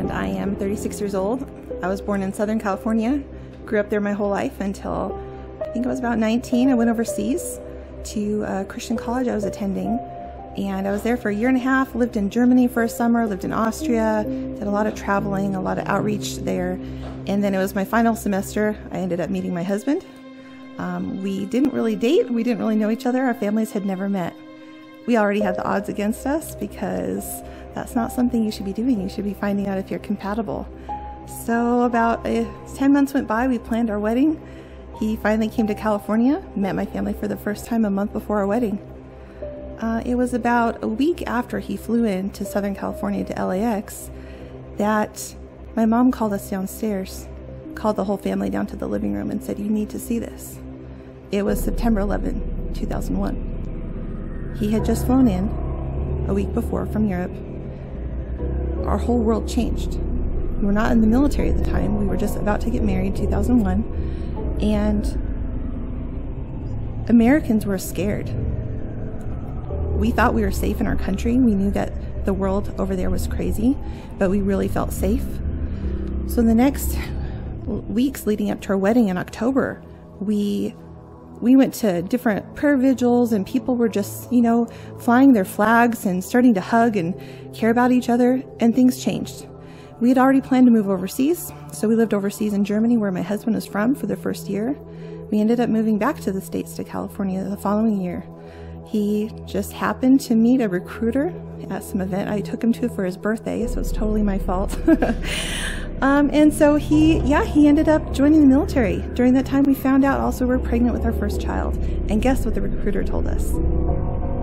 and I am 36 years old. I was born in Southern California, grew up there my whole life until I think I was about 19. I went overseas to a Christian college I was attending, and I was there for a year and a half, lived in Germany for a summer, lived in Austria, did a lot of traveling, a lot of outreach there, and then it was my final semester. I ended up meeting my husband. We didn't really date, we didn't really know each other, our families had never met. We already had the odds against us because that's not something you should be doing. You should be finding out if you're compatible. So about 10 months went by, we planned our wedding. He finally came to California, met my family for the first time a month before our wedding. It was about a week after he flew in to Southern California to LAX that my mom called us downstairs, called the whole family down to the living room and said, "You need to see this." It was September 11, 2001. He had just flown in a week before from Europe. Our whole world changed. We were not in the military at the time. We were just about to get married, 2001. And Americans were scared. We thought we were safe in our country. We knew that the world over there was crazy, but we really felt safe. So the next weeks leading up to our wedding in October, we went to different prayer vigils, and people were just, flying their flags and starting to hug and care about each other, and things changed. We had already planned to move overseas, so we lived overseas in Germany, where my husband was from, for the first year. We ended up moving back to the States, to California, the following year. He just happened to meet a recruiter at some event I took him to for his birthday, so it's totally my fault. And so he ended up joining the military. During that time, we found out also we're pregnant with our first child. And guess what the recruiter told us?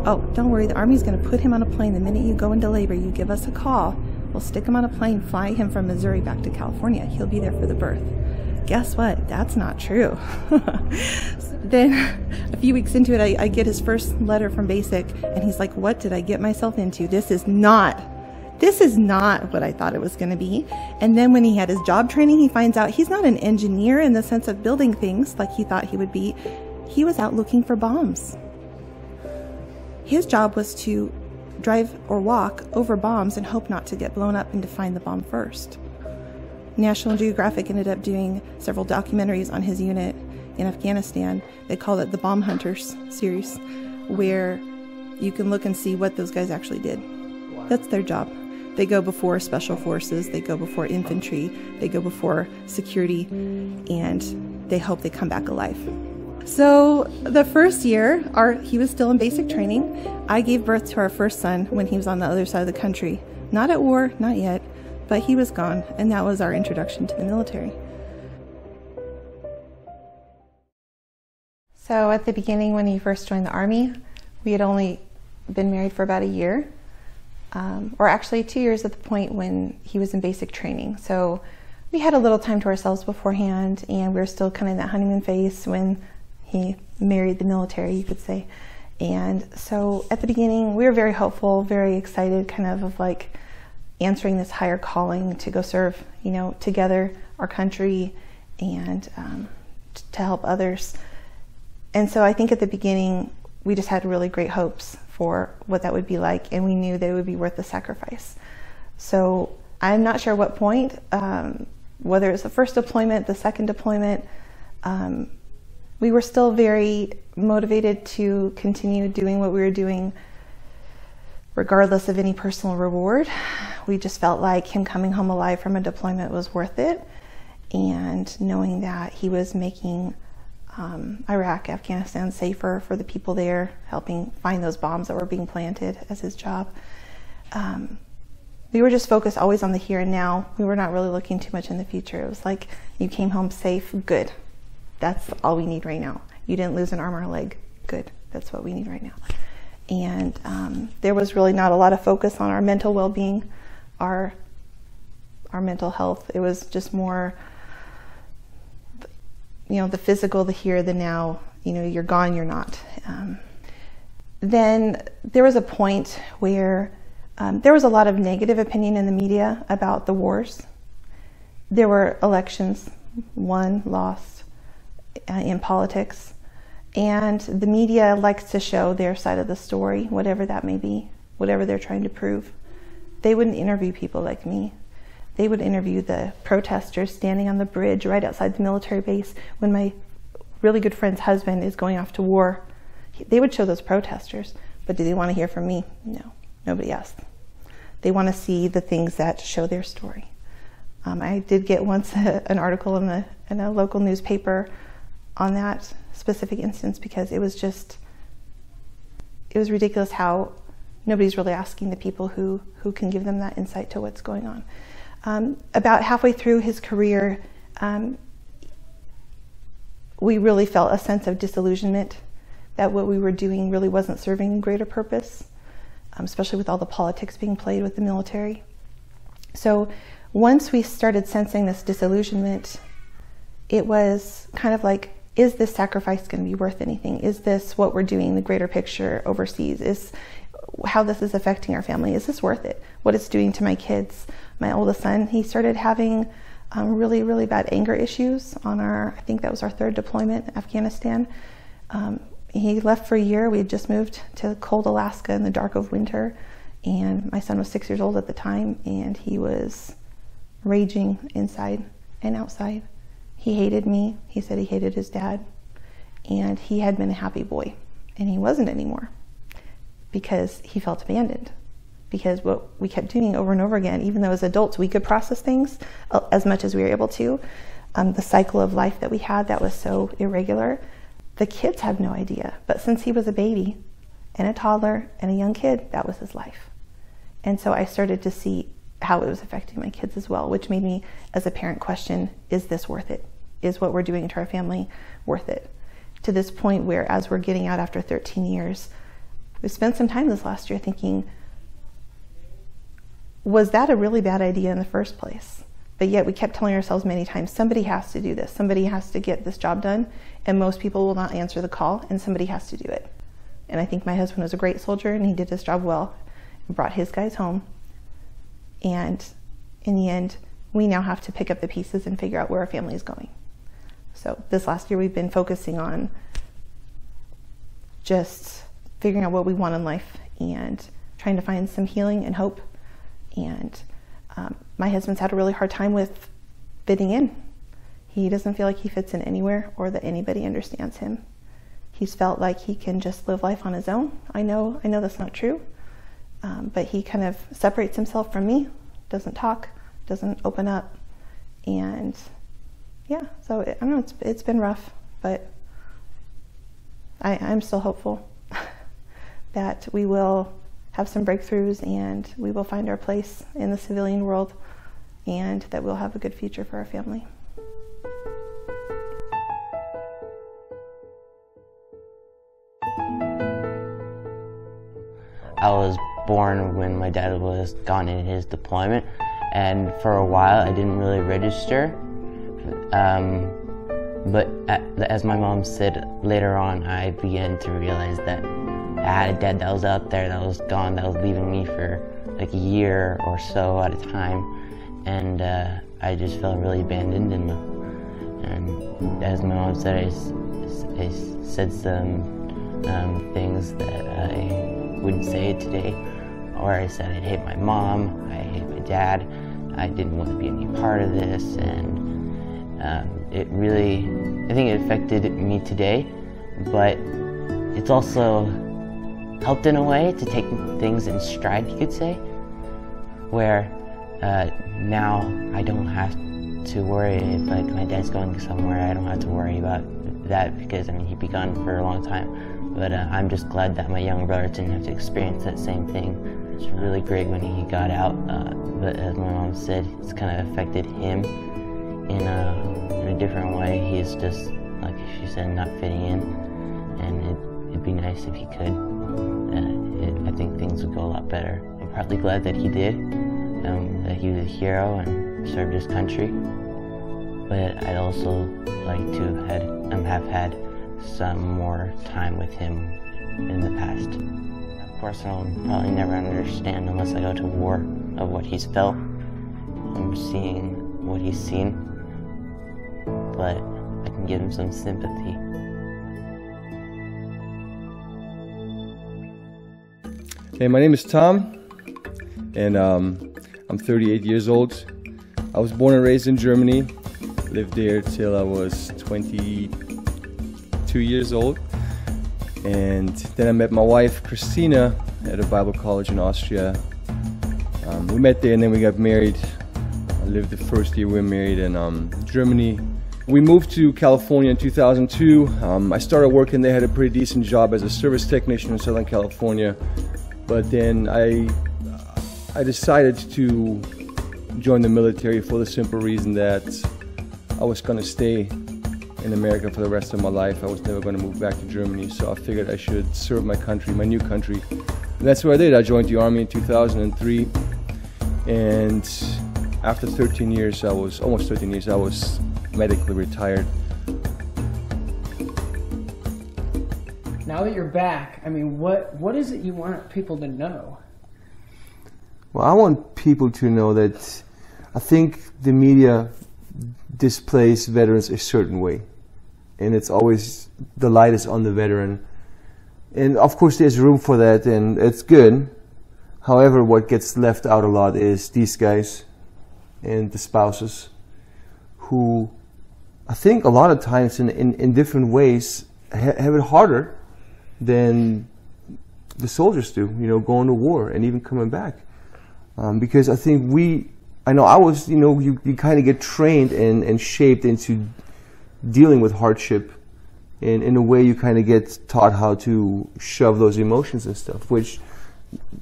"Oh, don't worry, the Army's going to put him on a plane the minute you go into labor. You give us a call. We'll stick him on a plane, fly him from Missouri back to California. He'll be there for the birth." Guess what? That's not true. Then a few weeks into it, I get his first letter from Basic, and he's like, "What did I get myself into? This is not what I thought it was going to be." And then when he had his job training, he finds out he's not an engineer in the sense of building things like he thought he would be. He was out looking for bombs. His job was to drive or walk over bombs and hope not to get blown up and to find the bomb first. National Geographic ended up doing several documentaries on his unit in Afghanistan. They called it the Bomb Hunters series, where you can look and see what those guys actually did. That's their job. They go before special forces, they go before infantry, they go before security, and they hope they come back alive. So the first year, he was still in basic training. I gave birth to our first son when he was on the other side of the country. Not at war, not yet, but he was gone, and that was our introduction to the military. So at the beginning, when he first joined the Army, we had only been married for about a year, or actually 2 years at the point when he was in basic training. So we had a little time to ourselves beforehand, and we were still kind of in that honeymoon phase when he married the military, you could say. And so at the beginning, we were very hopeful, very excited, kind of like answering this higher calling to go serve, together our country and to help others. And so I think at the beginning, we just had really great hopes for what that would be like, and we knew that it would be worth the sacrifice. So I'm not sure what point, whether it's the first deployment, the second deployment, we were still very motivated to continue doing what we were doing regardless of any personal reward. We just felt like him coming home alive from a deployment was worth it, and knowing that he was making Iraq, Afghanistan safer for the people there, helping find those bombs that were being planted as his job. We were just focused always on the here and now. We were not really looking too much in the future. It was like, you came home safe, good. That's all we need right now. You didn't lose an arm or a leg, good. That's what we need right now. And there was really not a lot of focus on our mental well-being, our mental health. It was just more, the physical, the here, the now. You're gone, you're not. Then there was a point where there was a lot of negative opinion in the media about the wars. There were elections, won, lost, in politics. And the media likes to show their side of the story, whatever that may be, whatever they're trying to prove. They wouldn't interview people like me. They would interview the protesters standing on the bridge right outside the military base when my really good friend's husband is going off to war. They would show those protesters, but do they want to hear from me? No, nobody asked. They want to see the things that show their story. I did get once an article in a local newspaper on that specific instance because it was ridiculous how nobody's really asking the people who can give them that insight to what's going on. About halfway through his career, we really felt a sense of disillusionment that what we were doing really wasn't serving a greater purpose, especially with all the politics being played with the military. So once we started sensing this disillusionment, it was kind of like, is this sacrifice going to be worth anything? Is this what we're doing, the greater picture overseas? Is how this is affecting our family? Is this worth it? What it's doing to my kids? My oldest son, he started having really, really bad anger issues on I think that was our 3rd deployment in Afghanistan. He left for a year. We had just moved to cold Alaska in the dark of winter, and my son was 6 years old at the time, and he was raging inside and outside. He hated me. He said he hated his dad, and he had been a happy boy, and he wasn't anymore because he felt abandoned. Because what we kept doing over and over again, even though as adults we could process things as much as we were able to, the cycle of life that we had that was so irregular, the kids had no idea. But since he was a baby and a toddler and a young kid, that was his life. And so I started to see how it was affecting my kids as well, which made me, as a parent, question, is this worth it? Is what we're doing to our family worth it? To this point where, as we're getting out after 13 years, we spent some time this last year thinking, was that a really bad idea in the first place? But yet we kept telling ourselves many times, somebody has to do this, somebody has to get this job done, and most people will not answer the call, and somebody has to do it. And I think my husband was a great soldier, and he did his job well, and brought his guys home. And in the end, we now have to pick up the pieces and figure out where our family is going. So this last year we've been focusing on just figuring out what we want in life and trying to find some healing and hope. And my husband's had a really hard time with fitting in. He doesn't feel like he fits in anywhere or that anybody understands him. He's felt like he can just live life on his own. I know that's not true, but he kind of separates himself from me, doesn't talk, doesn't open up, and yeah, so I don't know, it's been rough, but I'm still hopeful that we will have some breakthroughs and we will find our place in the civilian world and that we'll have a good future for our family. I was born when my dad was gone in his deployment, and for a while I didn't really register. But as my mom said later on, I began to realize that I had a dad that was out there, that was gone, that was leaving me for like a year or so at a time, and I just felt really abandoned. And as my mom said, I said some things that I wouldn't say today, or I said I hate my mom, I hate my dad, I didn't want to be any part of this, and it really, I think it affected me today, but it's also helped in a way to take things in stride, you could say, where now I don't have to worry if like my dad's going somewhere. I don't have to worry about that because, I mean, he'd be gone for a long time, but I'm just glad that my younger brother didn't have to experience that same thing. It's really great when he got out, but as my mom said, it's kind of affected him in a different way. He's just, like she said, not fitting in, and it'd be nice if he could. I think things would go a lot better. I'm partly glad that he did, that he was a hero and served his country, but I'd also like to have had some more time with him in the past. Of course, I'll probably never understand unless I go to war of what he's felt. I'm seeing what he's seen, but I can give him some sympathy. Hey, my name is Tom, and I'm 38 years old. I was born and raised in Germany, lived there till I was 22 years old. And then I met my wife, Christina, at a Bible college in Austria. We met there and then we got married. I lived the first year we were married in Germany. We moved to California in 2002. I started working there, had a pretty decent job as a service technician in Southern California. But then I decided to join the military for the simple reason that I was going to stay in America for the rest of my life. I was never going to move back to Germany, so I figured I should serve my country, my new country. And that's what I did. I joined the Army in 2003, and after 13 years, almost 13 years, I was medically retired. Now that you're back, I mean, what is it you want people to know? Well, I want people to know that I think the media displays veterans a certain way, and it's always the light is on the veteran, and of course there's room for that, and it's good. However, what gets left out a lot is these guys and the spouses, who I think a lot of times in different ways have it harder than the soldiers do, you know, going to war and even coming back. Because I think I was, you know, you kind of get trained and shaped into dealing with hardship, and in a way you kind of get taught how to shove those emotions and stuff, which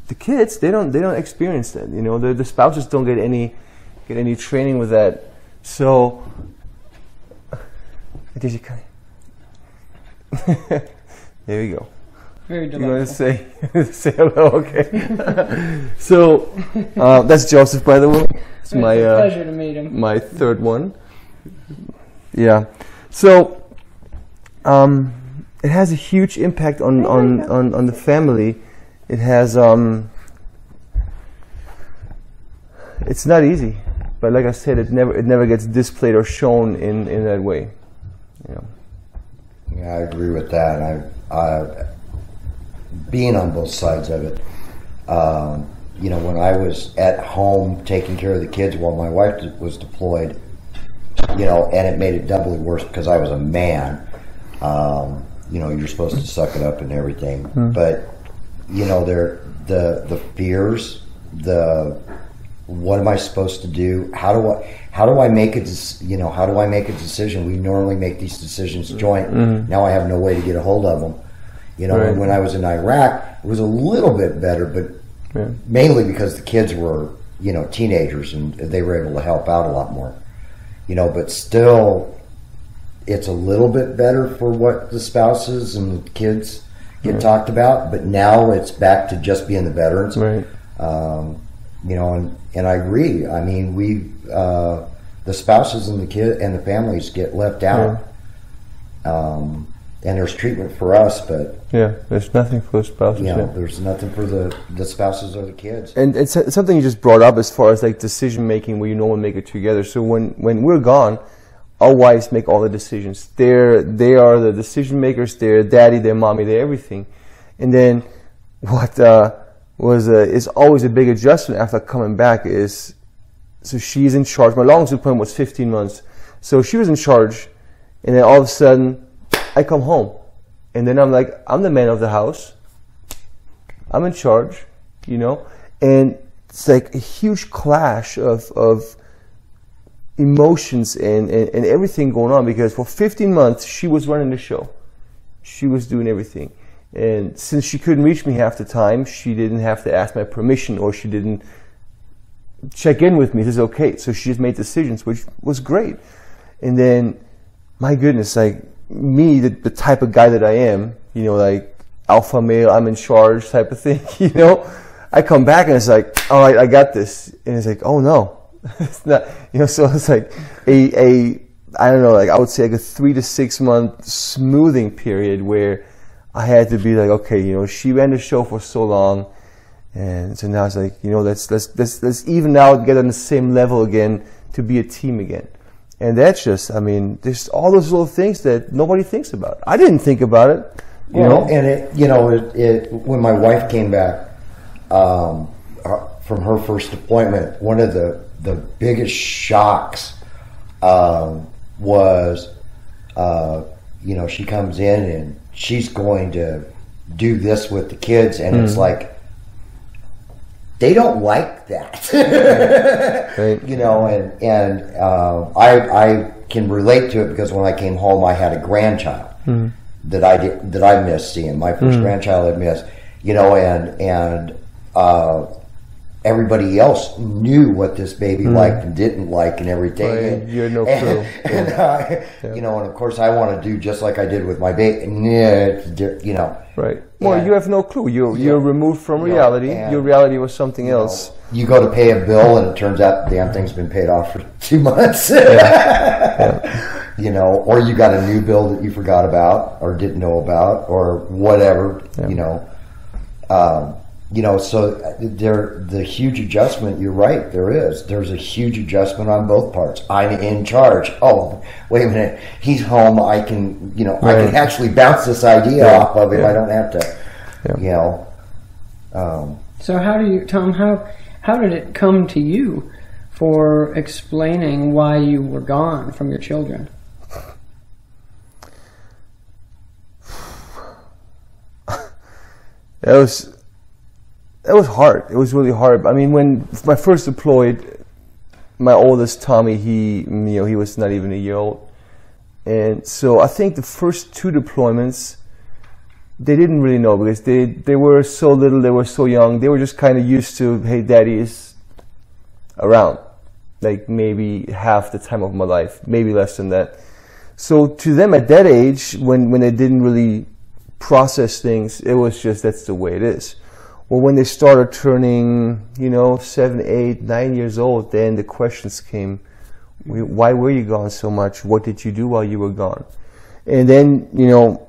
the kids, they don't experience that, you know, the spouses don't get any training with that. So did you kind of there you go. Very delightful. You want to say hello? Okay. So that's Joseph, by the way. It's my a pleasure to meet him. My third one. Yeah. So it has a huge impact on the family. It has it's not easy, but like I said, it never gets displayed or shown in that way. You know. Yeah, I agree with that. I being on both sides of it, you know, when I was at home taking care of the kids while my wife was deployed, you know, and it made it doubly worse because I was a man. You know, you're supposed to suck it up and everything, but you know, the fears, what am I supposed to do? How do I make a decision? We normally make these decisions joint. Now I have no way to get a hold of them. You know, Right. when I was in Iraq, it was a little bit better, but mainly because the kids were, you know, teenagers and they were able to help out a lot more. You know, but still, it's a little bit better for what the spouses and the kids get talked about. But now it's back to just being the veterans. Right. You know, and I agree. I mean, the spouses and the kid and the families get left out. And there's treatment for us, but yeah, there's nothing for the spouses. you know, there's nothing for the spouses or the kids. And it's something you just brought up as far as like decision making, where you normally make it together. So when we're gone, our wives make all the decisions. They are the decision makers. They're daddy, they're mommy, they're everything. And then what is always a big adjustment after coming back is, so she's in charge. My longest deployment was 15 months. So she was in charge, and then all of a sudden I come home, and then I'm like, I'm the man of the house. I'm in charge, you know? And it's like a huge clash of emotions and everything going on, because for 15 months she was running the show. She was doing everything. And since she couldn't reach me half the time, she didn't have to ask my permission, or she didn't check in with me. This is okay. So she just made decisions, which was great. And then, my goodness, like me, the type of guy that I am, you know, like alpha male, I'm in charge type of thing, you know, I come back and it's like, all right, I got this. And it's like, oh no, it's not, you know, so it's like I don't know, like I would say like a 3 to 6 month smoothing period where I had to be like, okay, you know, she ran the show for so long, and so now it's like, you know, let's even out, get on the same level again, to be a team again. And that's just, I mean, there's all those little things that nobody thinks about. I didn't think about it, you know. And when my wife came back from her first deployment, one of the the biggest shocks was, you know, she comes in and she's going to do this with the kids, and it's like, they don't like that. Right. You know, and I can relate to it because when I came home, I had a grandchild that I missed seeing, my first grandchild I missed, you know, and everybody else knew what this baby liked and didn't like and everything. Right. And, You had no clue. You know, and of course I want to do just like I did with my baby. You know. Right. Well, And- you have no clue. You're removed from reality. and, Your reality was something else. You go to pay a bill and it turns out the damn thing's been paid off for 2 months. You know, or you got a new bill that you forgot about or didn't know about or whatever, you know. You know, so the huge adjustment, you're right, there's a huge adjustment on both parts. I'm in charge. Oh, wait a minute, he's home, I can, you know, I can actually bounce this idea off of him. I don't have to, you know. So how do you, Tom, how did it come to you for explaining why you were gone from your children? That was hard. It was really hard. I mean, when I first deployed, my oldest Tommy, he was not even a year old, and so I think the first 2 deployments, they didn't really know because they were so little, they were so young. They were just kind of used to, hey, Daddy is around, like maybe half the time of my life, maybe less than that. So to them at that age, when they didn't really process things, it was just, that's the way it is. Well, when they started turning, you know, 7, 8, 9 years old, then the questions came. Why were you gone so much? What did you do while you were gone? And then, you know,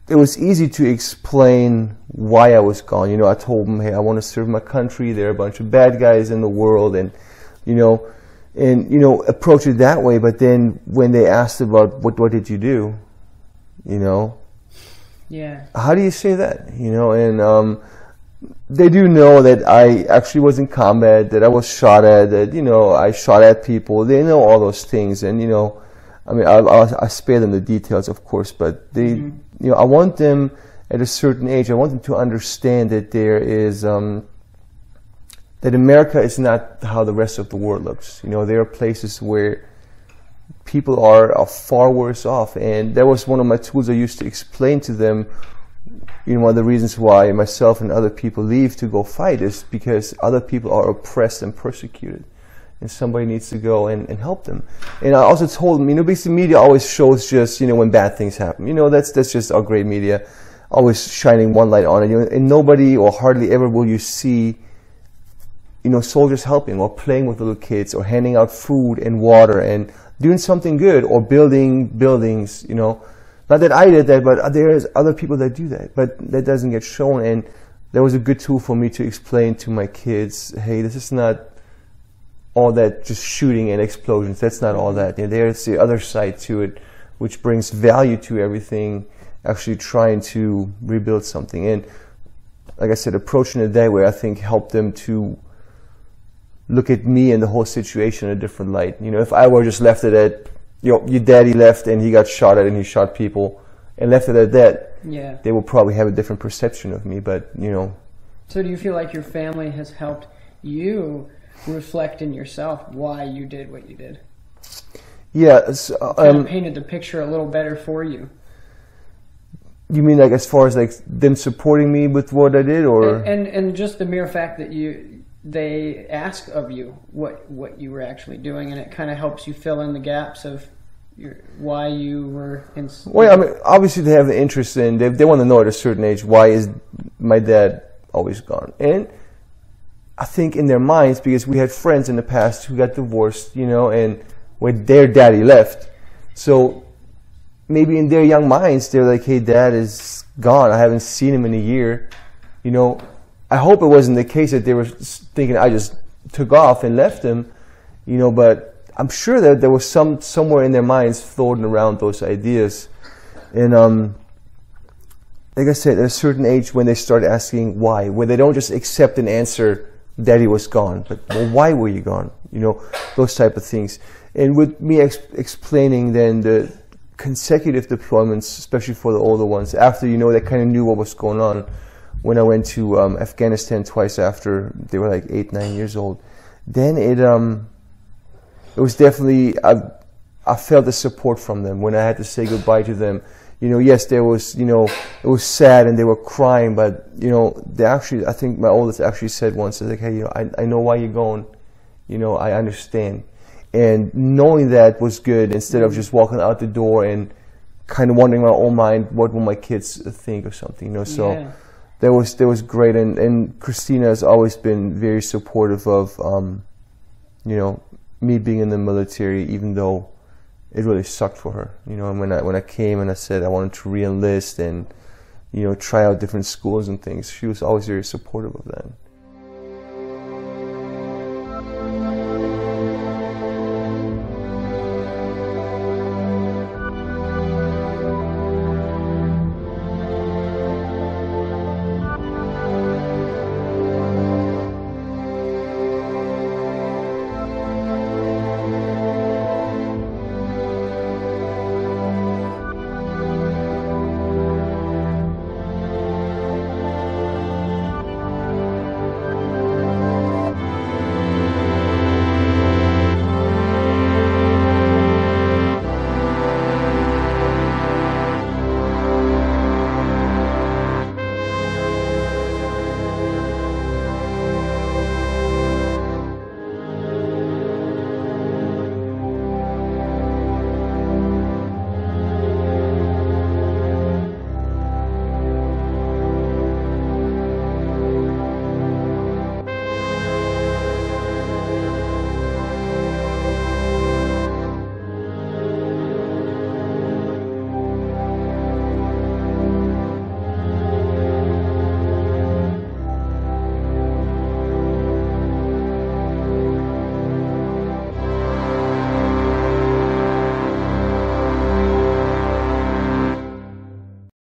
it was easy to explain why I was gone. You know, I told them, hey, I want to serve my country. There are a bunch of bad guys in the world, and, you know, approach it that way. But then when they asked about what did you do, you know, Yeah. how do you say that? You know, and they do know that I actually was in combat, that I was shot at, that, you know, I shot at people. They know all those things, and, you know, I mean, I spare them the details, of course, but they, you know, I want them at a certain age, I want them to understand that there is, that America is not how the rest of the world looks. You know, there are places where people are far worse off, and that was one of my tools I used to explain to them. You know, one of the reasons why myself and other people leave to go fight is because other people are oppressed and persecuted, and somebody needs to go and help them. And I also told them, you know, basically media always shows just, you know, when bad things happen. You know, that's just our great media, always shining one light on it. You know, and nobody or hardly ever will you see, you know, soldiers helping or playing with little kids or handing out food and water and doing something good or building buildings, you know. Not that I did that, but there's other people that do that, but that doesn't get shown. And that was a good tool for me to explain to my kids, hey, this is not all that just shooting and explosions. That's not all that. You know, there's the other side to it, which brings value to everything, actually trying to rebuild something. And like I said, approaching it that way, I think helped them to look at me and the whole situation in a different light. You know, if I were just left it at, you know, your daddy left and he got shot at and he shot people and left it at that, Yeah. they will probably have a different perception of me. But, you know. So do you feel like your family has helped you reflect in yourself why you did what you did? Yeah. Kind of painted the picture a little better for you. You mean like as far as like them supporting me with what I did, or? And just the mere fact that they ask of you what you were actually doing, and it kind of helps you fill in the gaps of why you were in. Well, I mean, obviously they have the interest in, they want to know at a certain age, why is my dad always gone? And I think in their minds, because we had friends in the past who got divorced, you know, and when their daddy left, so maybe in their young minds they're like, hey, dad is gone, I haven't seen him in a year, you know. I hope it wasn't the case that they were thinking I just took off and left him, you know, but I'm sure that there was somewhere in their minds floating around those ideas. And like I said, at a certain age when they start asking why, where they don't just accept an answer Daddy was gone, but well, why were you gone? You know, those type of things. And with me explaining then the consecutive deployments, especially for the older ones, after, you know, they kind of knew what was going on. When I went to Afghanistan twice after they were like 8, 9 years old, then it was definitely, I felt the support from them when I had to say goodbye to them. You know, yes, there was, you know, it was sad and they were crying, but, you know, they actually, I think my oldest actually said once, like, hey, you know, I know why you're going, you know, I understand. And knowing that was good, instead of just walking out the door and kind of wondering in my own mind, what will my kids think or something, you know, so. Yeah. That was great, and Christina has always been very supportive of, you know, me being in the military, even though it really sucked for her. You know, and when I came and I said I wanted to re-enlist and, you know, try out different schools and things, she was always very supportive of that.